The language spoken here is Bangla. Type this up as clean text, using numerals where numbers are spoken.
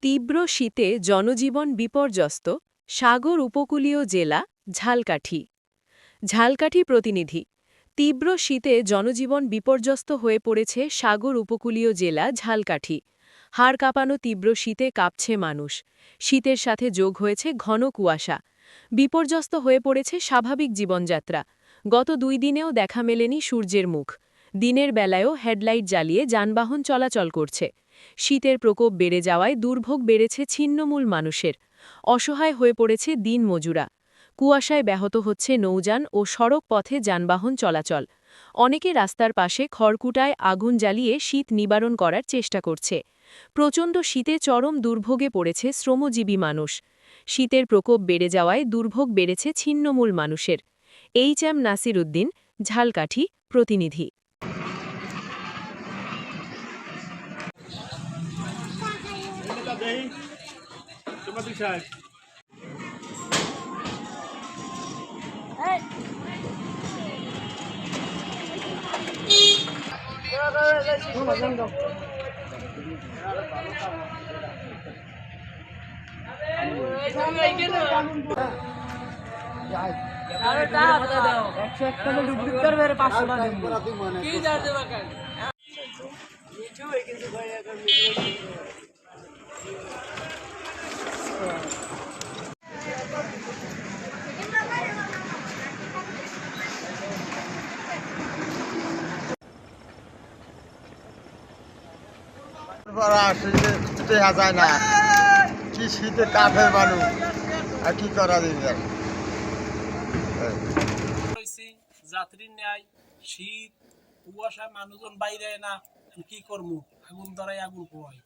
তীব্র শীতে জনজীবন বিপর্যস্ত সাগর উপকূলীয় জেলা ঝালকাঠি। ঝালকাঠি প্রতিনিধি। তীব্র শীতে জনজীবন বিপর্যস্ত হয়ে পড়েছে সাগর উপকূলীয় জেলা ঝালকাঠি। হাড় কাঁপানো তীব্র শীতে কাঁপছে মানুষ। শীতের সাথে যোগ হয়েছে ঘন কুয়াশা। বিপর্যস্ত হয়ে পড়েছে স্বাভাবিক জীবনযাত্রা। গত 2 দিনেও দেখা মেলেনি সূর্যের মুখ। দিনের বেলায়ও হেডলাইট জ্বালিয়ে যানবাহন চলাচল করছে। শীতের প্রকোপ বেড়ে যাওয়ায় দুর্ভোগ বেড়েছে ছিন্নমূল মানুষের। অসহায় হয়ে পড়েছে দিনমজুরা। কুয়াশায় ব্যাহত হচ্ছে নৌযান ও সড়ক পথে যানবাহন চলাচল। অনেকে রাস্তার পাশে খড়কুটায় আগুন জ্বালিয়ে শীত নিবারণ করার চেষ্টা করছে। প্রচণ্ড শীতে চরম দুর্ভোগে পড়েছে শ্রমজীবী মানুষ। শীতের প্রকোপ বেড়ে যাওয়ায় দুর্ভোগ বেড়েছে ছিন্নমূল মানুষের। এইচ.এম. নাসির উদ্দিন, ঝালকাঠি প্রতিনিধি। যায় না কি শীতে কাঠের মানুষ আর কি করা যায়। যাত্রীর ন্যায় শীত কুয়াশায় মানুষজন বাইরে না কি করবো, আগুন ধরাই আগুন পোহাই।